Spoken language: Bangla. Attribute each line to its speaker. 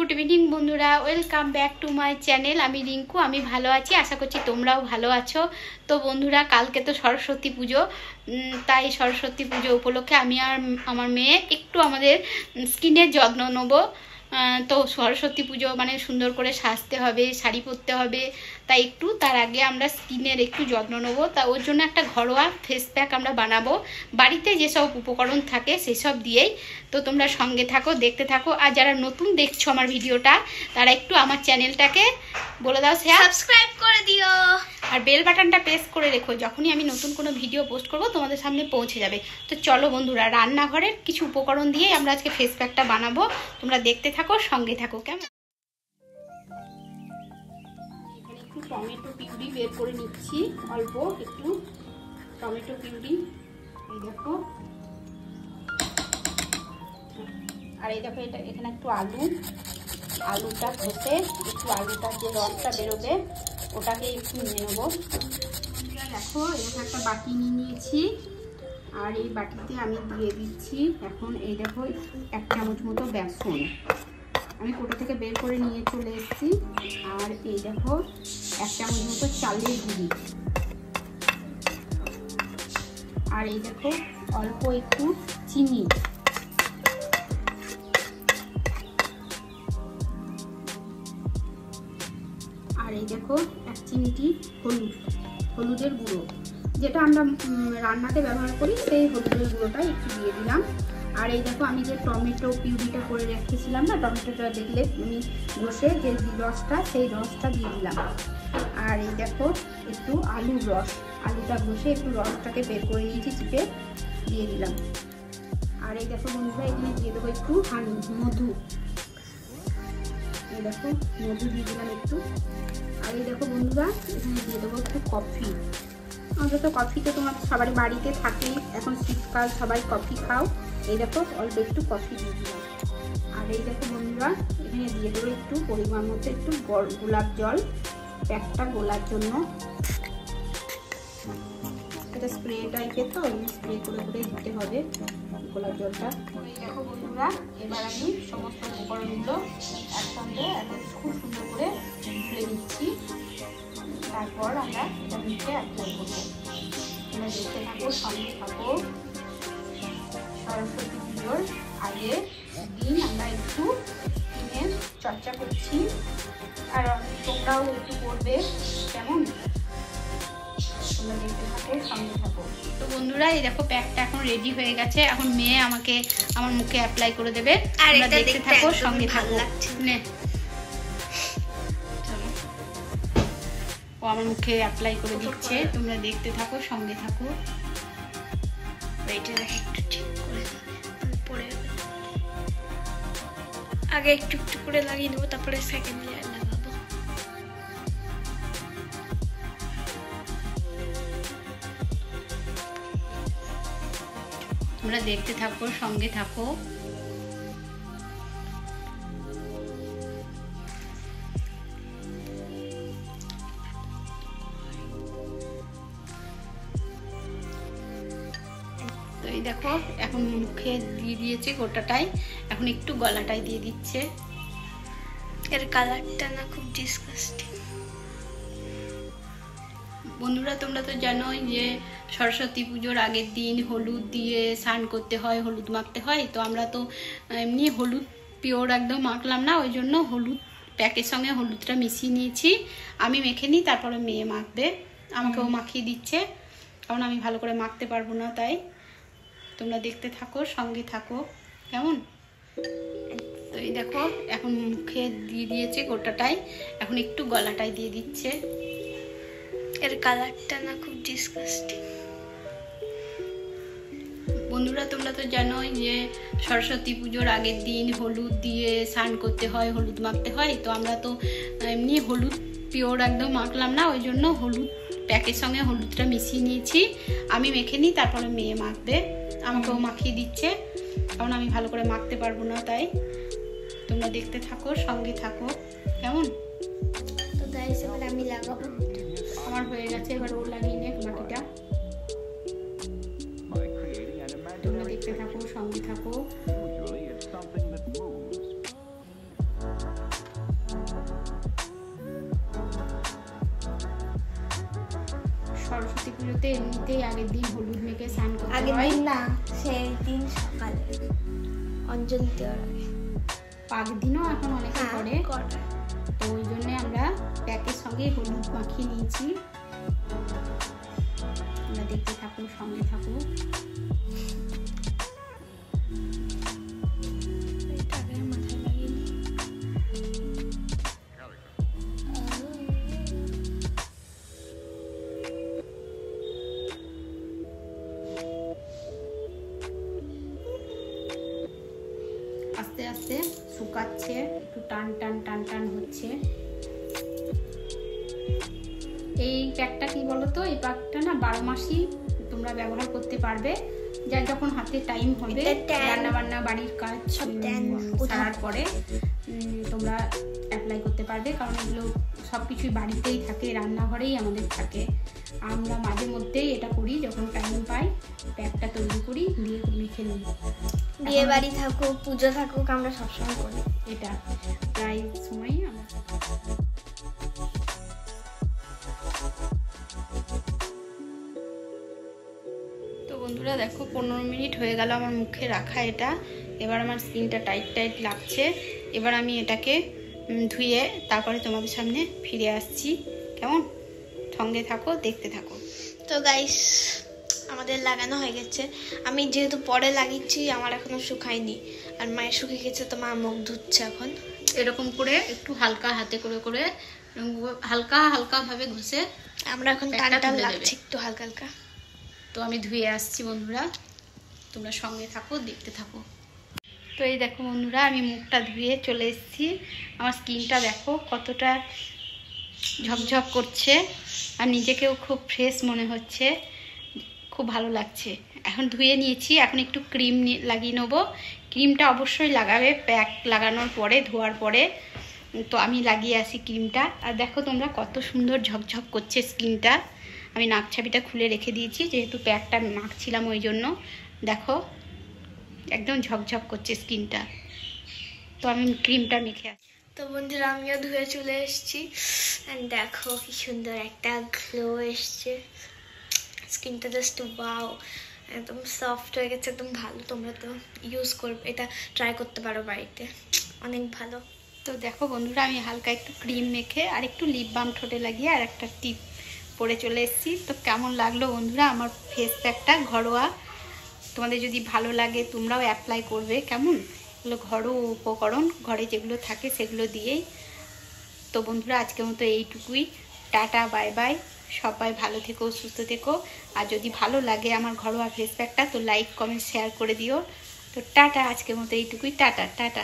Speaker 1: গুড ইভিনিং বন্ধুরা, welcome back to my channel. আমি রিঙ্কু, আমি ভালো আছি, আশা করছি তোমরাও ভালো আছো। তো বন্ধুরা, কালকে তো সরস্বতী পুজো, তাই সরস্বতী পুজো উপলক্ষে আমি আর আমার মেয়ে একটু আমাদের স্কিনের যত্ন নেবো। তো সরস্বতী পুজো মানে সুন্দর করে সাজতে হবে, শাড়ি পরতে হবে, তাই একটু তার আগে আমরা স্কিনের একটু যত্ন নেবো। তা ওর জন্য একটা ঘরোয়া ফেস প্যাক আমরা বানাবো, বাড়িতে যেসব উপকরণ থাকে সেসব দিয়েই। তো তোমরা সঙ্গে থাকো, দেখতে থাকো। আর যারা নতুন দেখছো আমার ভিডিওটা, তারা একটু আমার চ্যানেলটাকে বলে দাও সাবস্ক্রাইব করে দিও, আর বেল বাটনটা প্রেস করে রেখো, যখনই আমি নতুন কোনো ভিডিও পোস্ট করব তোমাদের সামনে পৌঁছে যাবে। তো চলো বন্ধুরা, রান্নাঘরের কিছু উপকরণ দিয়েই আমরা আজকে ফেস প্যাকটা বানাবো। তোমরা দেখতে থাকো, সঙ্গে থাকো। কেমন? এখানে একটু টমেটো পিউরি বের করে নিচ্ছি, অল্প একটু টমেটো পিউরি। এই দেখো, আর এই দেখো এটা এখানে একটু আলুটা ঘষে একটু আলুটার যে রসটা বেরোবে ওটাকে একটু নিয়ে নেবো। দেখো এরকম একটা বাটি নিয়ে নিয়েছি, আর এই বাটিতে আমি দিয়ে দিচ্ছি এখন এই দেখো 1 চামচ মতো বেসন আমি কোটো থেকে বের করে নিয়ে চলে এসেছি। আর এই দেখো 1 চামচ মতো চালের গুঁড়ি, আর এই দেখো অল্প একটু চিনি, আর এই দেখো 1 চিমটি হলুদের গুঁড়ো, যেটা আমরা রান্নাতে ব্যবহার করি সেই হলুদের গুঁড়োটা একটু দিয়ে দিলাম। আর এই দেখো আমি যে টমেটো পিউরিটা করে রেখেছিলাম না, টমেটোটা দেখলে আমি ঘষে যে রসটা, সেই রসটা দিয়ে দিলাম। আর এই দেখো একটু আলুর রস, আলুটা ঘষে একটু রসটাকে বের করে নিয়েছি, চিপে দিয়ে দিলাম। আর এই দেখো বন্ধুরা, এখানে দিয়ে দেবো একটু মধু, এই দেখো মধু দিয়ে দিলাম একটু। আর এই দেখো বন্ধুরা, এখানে দিয়ে দেবো একটু কফি। আমরা তো কফি তো তোমার সবারই বাড়িতে থাকেই, এখন শীতকাল সবাই কফি খাও। এই দেখো অল্প একটু কফি দিয়ে দিলাম। আর এই দেখো বন্ধুরা, এখানে দিয়ে দেবো একটু পরিমাণ মতো একটু গোলাপ জল, প্যাকটা গোলার জন্য। এটা স্প্রে টাইপের, তো স্প্রে করে করে দিতে হবে গোলাপ জলটা। এই দেখো বন্ধুরা, এবার আমি সমস্ত উপকরণগুলো একসঙ্গে খুব সুন্দর করে তুলে নিচ্ছি, তারপর আমরা এটা নিচে অ্যাপ্লাই করবো। তোমরা দেখতে থাকো, সঙ্গে থাকো। সরস্বতী পুজোর আগের দিন আমরা একটু স্কিনের চর্চা করছি, আর তোমরাও একটু করবে, কেমন? তোমরা দেখতে থাকো, সঙ্গে থাকো। তো বন্ধুরা, এই দেখো প্যাকটা এখন রেডি হয়ে গেছে, এখন মেয়ে আমাকে আমার মুখে অ্যাপ্লাই করে দেবে। আর এটা দেখতে থাকো, সঙ্গে থাকো। ও আমার মুখে অ্যাপ্লাই করে দিচ্ছে, তোমরা দেখতে থাকো, সঙ্গে থাকো।
Speaker 2: আগে একটু একটু করে লাগিয়ে নেবো, তারপরে সেকেন্ড লেয়ার লাগাবো।
Speaker 1: তোমরা দেখতে থাকো, সঙ্গে থাকো। তো এই দেখো এখন মুখে দিয়ে দিয়েছে গোটাটাই, এখন একটু গলাটাই দিয়ে দিচ্ছে।
Speaker 2: এর কালারটা না খুব ডিসকাস্টিং।
Speaker 1: বন্ধুরা, তোমরা তো জানোই যে সরস্বতী পুজোর আগের দিন হলুদ দিয়ে স্নান করতে হয়, হলুদ মাখতে হয়। তো আমরা তো এমনি হলুদ পিওর একদম মাখলাম না, ওই জন্য হলুদ প্যাকের সঙ্গে হলুদটা মিশিয়ে নিয়েছি। আমি মেখে নিই, তারপরে মেয়ে মাখবে, আমাকেও মাখিয়ে দিচ্ছে, কারণ আমি ভালো করে মাখতে পারবো না। তাই তোমরা দেখতে থাকো, সঙ্গে থাকো, কেমন? তো এই দেখো এখন মুখে দিয়ে দিয়েছে গোটাটাই, এখন একটু গলাটাই দিয়ে দিচ্ছে।
Speaker 2: এর কালারটা না খুব ডিসকাস্টিং।
Speaker 1: বন্ধুরা, তোমরা তো জানোই যে সরস্বতী পুজোর আগের দিন হলুদ দিয়ে স্নান করতে হয়, হলুদ মাখতে হয়। তো আমরা তো এমনি হলুদ পিওর একদম মাখলাম না, ওই জন্য হলুদ প্যাকের সঙ্গে হলুদটা মিশিয়ে নিয়েছি। আমি মেখে নিই, তারপরে মেয়ে মাখবে, আমাকেও মাখিয়ে দিচ্ছে, কারণ আমি ভালো করে মাখতে পারবো না। তাই তোমরা দেখতে থাকো, সঙ্গে থাকো, কেমন?
Speaker 2: তো গাইস, এবার আমি লাগাবো।
Speaker 1: আমার হয়ে গেছে, এবার ও লাগিয়ে নে বাকিটা। তোমরা দেখতে থাকো, সঙ্গে থাকো। সরস্বতী পুজোতে এমনিতেই আগের দিন হলুদ মেখে স্নান করতে হয়।
Speaker 2: আগের দিন না, সেই দিন সকালে অঞ্জলি দেওয়ার আগে।
Speaker 1: আগের দিনও এখন অনেকে করে,
Speaker 2: করে।
Speaker 1: তো ওই জন্য আমরা প্যাকের সঙ্গে হলুদ মাখিয়ে নিয়েছি। তোমরা দেখতে থাকো, সঙ্গে থাকো।
Speaker 2: মাথায় লাগিয়ে নিই।
Speaker 1: আস্তে আস্তে শুকাচ্ছে, একটু টান টান টান টান হচ্ছে। এই প্যাকটা কি বলতো, এই প্যাকটা না 12 মাসই তোমরা ব্যবহার করতে পারবে। যার যখন হাতে টাইম হবে, রান্না বান্না বাড়ির কাজ সারার পরে তোমরা অ্যাপ্লাই করতে পারবে, কারণ এগুলো সব কিছুই বাড়িতেই থাকে, রান্নাঘরেই আমাদের থাকে। আমরা মাঝে মধ্যেই এটা করি, যখন টাইম পাই প্যাকটা তৈরি করি, দিয়ে মেখে নিই।
Speaker 2: বিয়ে বাড়ি থাকুক, পুজো থাকুক, আমরা সবসময় করি
Speaker 1: এটা, প্রায় সময়ই আমরা। তো বন্ধুরা দেখো 15 মিনিট হয়ে গেল আমার মুখে রাখা এটা। এবার আমার স্কিনটা টাইট টাইট লাগছে। এবার আমি এটাকে ধুয়ে তারপরে তোমাদের সামনে ফিরে আসছি। কেমন? সঙ্গে থাকো, দেখতে থাকো।
Speaker 2: তো গাইস, আমাদের লাগানো হয়ে গেছে। আমি যেহেতু পরে লাগিয়েছি, আমার এখনো শুকায়নি, আর মায়ের শুকিয়ে গেছে, তো মা মুখ ধুচ্ছে এখন।
Speaker 1: এরকম করে একটু হালকা হাতে করে করে হালকা হালকা ভাবে ঘষে
Speaker 2: আমরা এখন টান টান লাগছে একটু হালকা হালকা।
Speaker 1: তো আমি ধুয়ে আসছি বন্ধুরা, তোমরা সঙ্গে থাকো, দেখতে থাকো। তো এই দেখো বন্ধুরা, আমি মুখটা ধুয়ে চলে এসেছি। আমার স্কিনটা দেখো কতটা ঝকঝক করছে, আর নিজেকেও খুব ফ্রেশ মনে হচ্ছে, খুব ভালো লাগছে। এখন ধুয়ে নিয়েছি, এখন একটু ক্রিম লাগিয়ে নেবো। ক্রিমটা অবশ্যই লাগাবে প্যাক লাগানোর পরে, ধোয়ার পরে। তো আমি লাগিয়ে আসি ক্রিমটা। আর দেখো তোমরা কত সুন্দর ঝকঝক করছে স্কিনটা। আমি নাকছাবিটা খুলে রেখে দিয়েছি, যেহেতু প্যাকটা মাখছিলাম ওই জন্য। দেখো একদম ঝকঝক করছে স্কিনটা। তো আমি ক্রিমটা মেখে আসি।
Speaker 2: তো বন্ধুরা, আমিও ধুয়ে চলে এসেছি। দেখো কি সুন্দর একটা গ্লো এসছে, স্কিনটা জাস্ট ওয়াও, একদম সফট হয়ে গেছে, একদম ভালো। তোমরা তো ইউজ করবে, এটা ট্রাই করতে পারো বাড়িতে, অনেক ভালো।
Speaker 1: তো দেখো বন্ধুরা, আমি হালকা একটু ক্রিম মেখে আর একটু লিপ বাম ঠোঁটে লাগিয়ে আর একটা টিপ পরে চলে এসেছি। তো কেমন লাগলো বন্ধুরা আমার ফেস প্যাকটা? ঘরোয়া, তোমাদের যদি ভালো লাগে তোমরাও অ্যাপ্লাই করবে। কেমন? এগুলো ঘরোয়া উপকরণ, ঘরে যেগুলো থাকে সেগুলো দিয়েই। তো বন্ধুরা, আজকের মতো এইটুকুই। Tata, bye bye. সবাই ভালো থেকো, সুস্থ থেকো। আর যদি ভালো লাগে আমার ঘরোয়া ফেস প্যাকটা, তো লাইক কমেন্ট শেয়ার করে দিও। তো টাটা, আজকের মতো এইটুকুই। Tata tata.